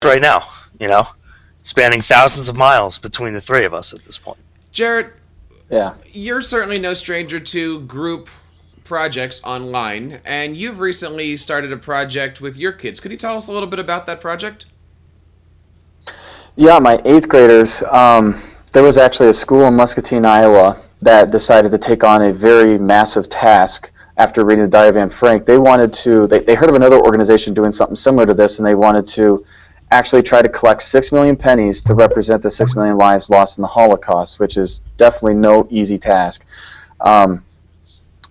right now, spanning thousands of miles between the three of us at this point. Jarrett, Yeah. you're certainly no stranger to group projects online, and you've recently started a project with your kids. Could you tell us a little bit about that project? Yeah, my eighth graders, there was actually a school in Muscatine, Iowa that decided to take on a very massive task after reading the Diary of Anne Frank. They wanted to, they heard of another organization doing something similar to this, and they wanted to actually try to collect 6 million pennies to represent the 6 million lives lost in the Holocaust, which is definitely no easy task.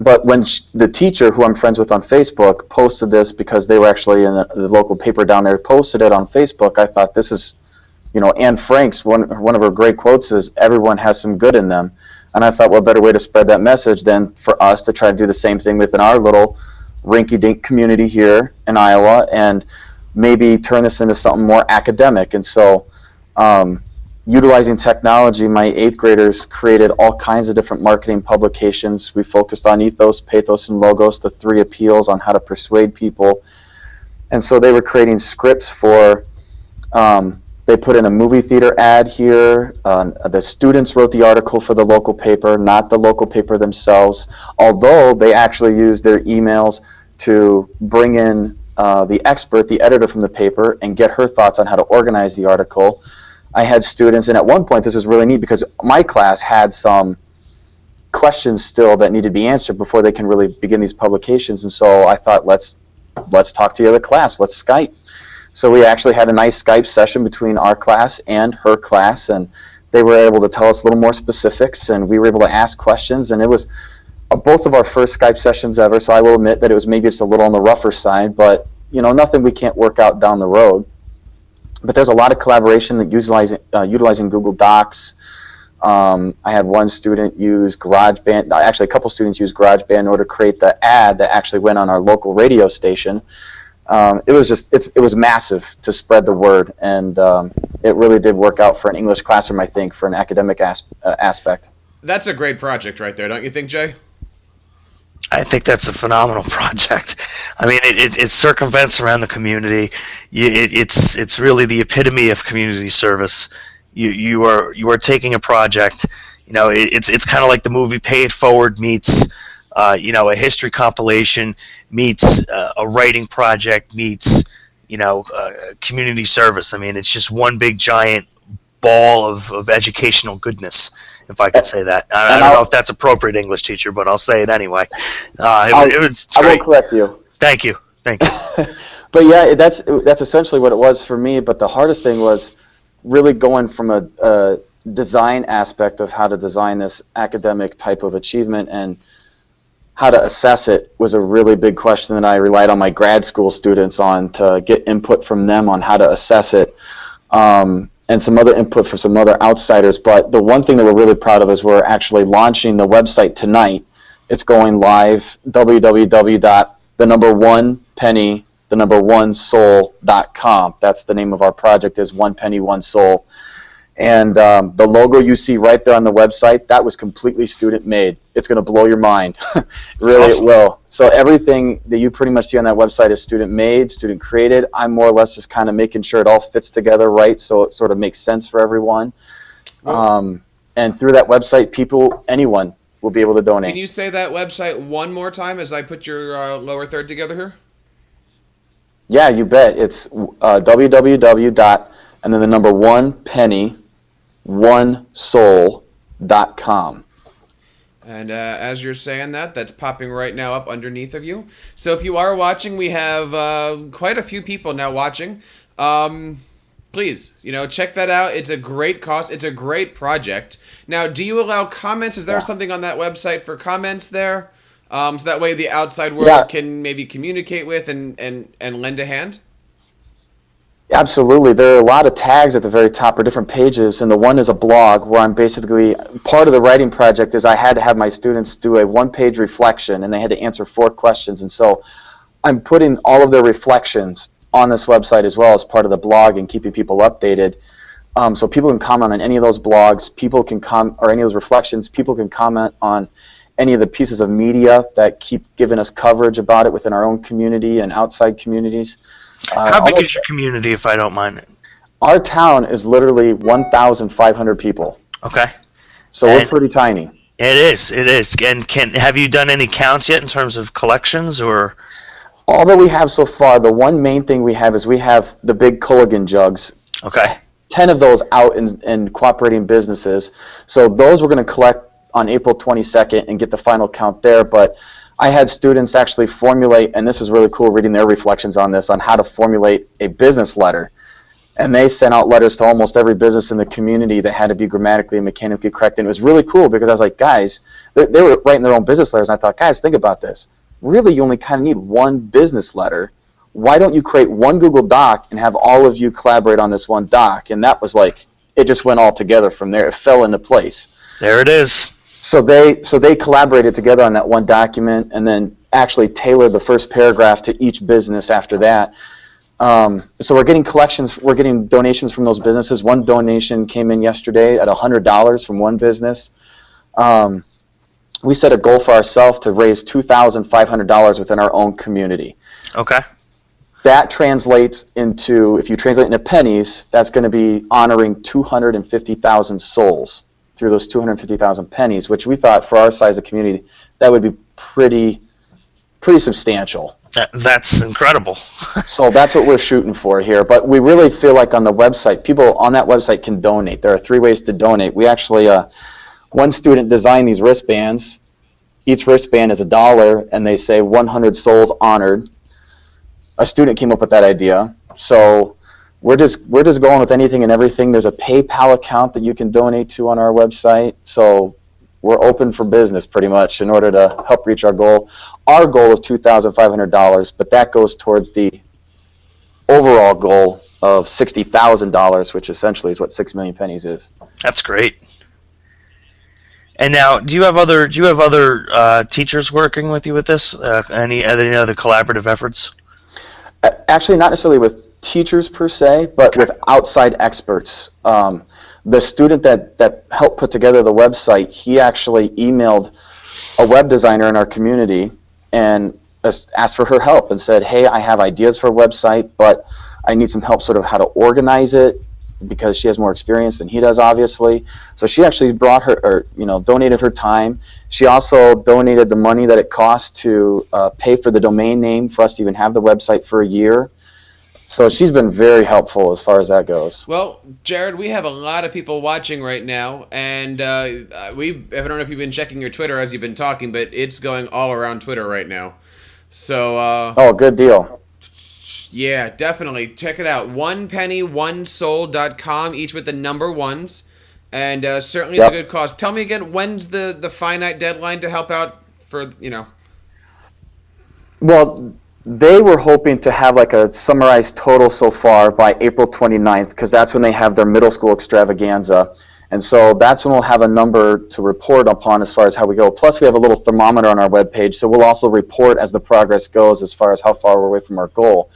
But when the teacher, who I'm friends with on Facebook, posted this, because they were actually in the local paper down there, posted it on Facebook, I thought, this is, Anne Frank's, one of her great quotes is, everyone has some good in them. And I thought, what better way to spread that message than for us to try to do the same thing within our little rinky-dink community here in Iowa, and maybe turn this into something more academic. And so utilizing technology, my eighth graders created all kinds of different marketing publications. We focused on ethos, pathos, and logos, the 3 appeals on how to persuade people. And so they were creating scripts for, they put in a movie theater ad here. The students wrote the article for the local paper, not the local paper themselves, although they actually used their emails to bring in the expert, the editor from the paper, and get her thoughts on how to organize the article. I had students, and at one point this was really neat because my class had some questions still that needed to be answered before they can really begin these publications. And so I thought, let's talk to the other class, let's Skype. So we actually had a nice Skype session between our class and her class, and they were able to tell us a little more specifics, and we were able to ask questions, and it was both of our first Skype sessions ever, so I will admit that it was maybe just a little on the rougher side, but nothing we can't work out down the road. But there's a lot of collaboration that utilizing Google Docs. I had one student use GarageBand. Actually, a couple students used GarageBand in order to create the ad that actually went on our local radio station. It was massive to spread the word, and it really did work out for an English classroom, I think, for an academic aspect. That's a great project right there, don't you think, Jay? I think that's a phenomenal project. I mean, it circumvents around the community. It's really the epitome of community service. You are taking a project. It's kind of like the movie Pay It Forward meets a history compilation meets a writing project meets community service. I mean, it's just one big giant ball of educational goodness, if I could say that. I don't know if that's appropriate, English teacher, but I'll say it anyway. I won't correct you. Thank you. But yeah, that's essentially what it was for me. But the hardest thing was really going from a design aspect of how to design this academic type of achievement, and how to assess it was a really big question that I relied on my grad school students on to get input from them on how to assess it. And some other input from some other outsiders. But the one thing that we're really proud of is we're actually launching the website tonight. It's going live, www.1penny1soul.com. That's the name of our project, is 1 Penny 1 Soul. And the logo you see right there on the website, that was completely student made. It's going to blow your mind. Really, awesome. It will. So everything that you pretty much see on that website is student made, student created. I'm more or less just kind of making sure it all fits together right, so it sort of makes sense for everyone. And through that website, anyone will be able to donate. Can you say that website one more time as I put your lower third together here? Yeah, you bet. It's www. and then the number 1penny1soul.com. And as you're saying that, that's popping right now up underneath of you. So if you are watching, we have quite a few people now watching. Please, check that out. It's a great cause. It's a great project. Now, do you allow comments? Is there something on that website for comments there? So that way the outside world can maybe communicate with and lend a hand? Absolutely. There are a lot of tags at the very top or different pages, and the one is a blog where I'm basically, part of the writing project is I had to have my students do a one-page reflection, and they had to answer 4 questions. And so I'm putting all of their reflections on this website as well as part of the blog and keeping people updated. So people can comment on any of those blogs, or any of those reflections. People can comment on any of the pieces of media that keep giving us coverage about it within our own community and outside communities. How big is your community, if I don't mind? Our town is literally 1,500 people, Okay. so And we're pretty tiny. it is. It is. And have you done any counts yet in terms of collections or? All that we have so far, the one main thing we have is we have the big Culligan jugs. Okay. 10 of those out in cooperating businesses. So those we're going to collect on April 22nd and get the final count there. But I had students actually formulate, and this was really cool reading their reflections on this, on how to formulate a business letter. And they sent out letters to almost every business in the community that had to be grammatically and mechanically correct. And it was really cool because I was like, guys, they were writing their own business letters. And I thought, guys, think about this. Really, you only kind of need one business letter. Why don't you create one Google Doc and have all of you collaborate on this one doc? And that was like, it just went all together from there. It fell into place. There it is. So they collaborated together on that one document and then actually tailored the first paragraph to each business after that. So we're getting donations from those businesses. One donation came in yesterday at $100 from one business. We set a goal for ourselves to raise $2,500 within our own community. Okay. That translates into, if you translate into pennies, that's going to be honoring 250,000 souls through those 250,000 pennies, which we thought for our size of community, that would be pretty substantial. That's incredible. So that's what we're shooting for here. But we really feel like on the website, people on that website can donate. There are 3 ways to donate. We actually, one student designed these wristbands. Each wristband is $1, and they say 100 souls honored. A student came up with that idea. So we're just going with anything and everything. There's a PayPal account that you can donate to on our website. So we're open for business pretty much in order to help reach our goal. Our goal is $2,500, but that goes towards the overall goal of $60,000, which essentially is what 6 million pennies is. That's great. And now, do you have other teachers working with you with this? Any other collaborative efforts? Actually, not necessarily with teachers per se, but with outside experts. The student that helped put together the website, he actually emailed a web designer in our community and asked for her help and said, hey, I have ideas for a website, but I need some help sort of how to organize it, because she has more experience than he does, obviously. So she actually donated her time. She also donated the money that it cost to pay for the domain name for us to even have the website for a year. So she's been very helpful as far as that goes. Well, Jared, we have a lot of people watching right now, and I don't know if you've been checking your Twitter as you've been talking, but it's going all around Twitter right now. So oh, good deal. Yeah, definitely. Check it out. onepenny1soul.com, each with the number ones. And certainly it's a good cause. Tell me again, when's the finite deadline to help out for, Well, they were hoping to have like a summarized total so far by April 29th, because that's when they have their middle school extravaganza. And so that's when we'll have a number to report upon as far as how we go. Plus, we have a little thermometer on our webpage, so we'll also report as the progress goes as far as how far we're away from our goal.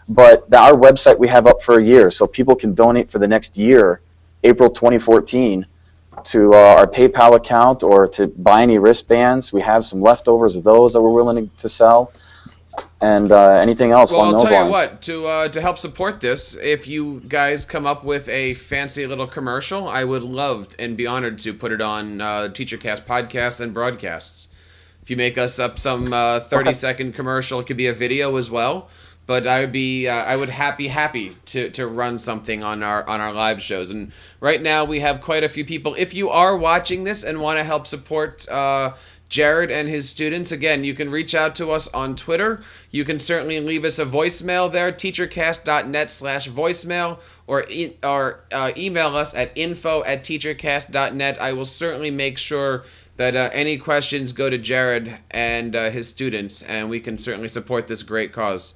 But our website we have up for a year, so people can donate for the next year, April 2014, to our PayPal account or to buy any wristbands. We have some leftovers of those that we're willing to sell, and anything else along those lines. Well, I'll tell you what, to help support this, if you guys come up with a fancy little commercial, I would love and be honored to put it on TeacherCast podcasts and broadcasts. If you make us up some 30-second commercial, it could be a video as well. But I would be happy to run something on our live shows. And right now we have quite a few people. If you are watching this and want to help support Jared and his students, again, you can reach out to us on Twitter. You can certainly leave us a voicemail there, teachercast.net/voicemail, or email us at info@teachercast.net. I will certainly make sure that any questions go to Jared and his students, and we can certainly support this great cause.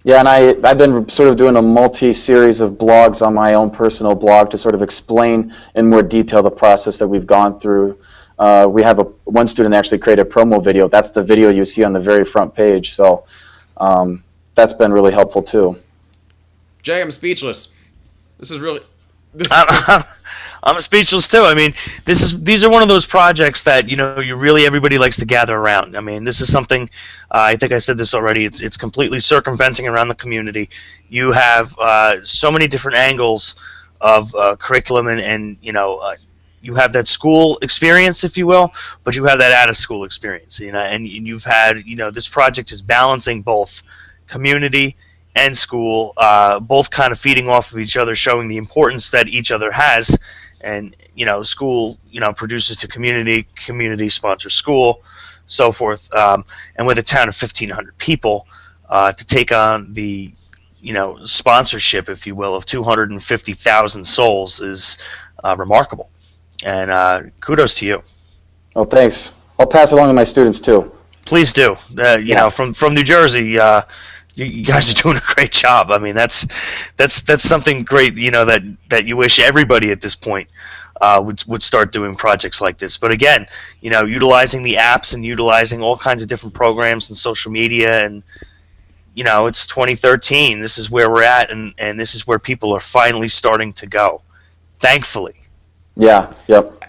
Yeah, and I've been sort of doing a multi-series of blogs on my own personal blog to sort of explain in more detail the process that we've gone through. We have one student actually created a promo video. That's the video you see on the very front page. So that's been really helpful too. Jay, I'm speechless. This is really... I'm speechless too. I mean, these are one of those projects that you really everybody likes to gather around. I mean, this is something. I think I said this already. It's completely circumventing around the community. You have so many different angles of curriculum, and you have that school experience, if you will, but you have that out of school experience. And you've had this project is balancing both community and school, both kind of feeding off of each other, showing the importance that each other has. And school produces to community, community sponsors school, so forth. And with a town of 1,500 people, to take on the sponsorship, if you will, of 250,000 souls is remarkable. And kudos to you. Well, thanks. I'll pass it along to my students too. Please do. From New Jersey, you guys are doing a great job. I mean, that's something great. That you wish everybody at this point would start doing projects like this. But again, utilizing the apps and utilizing all kinds of different programs and social media, and it's 2013. This is where we're at, and this is where people are finally starting to go. Thankfully. Yeah. Yep.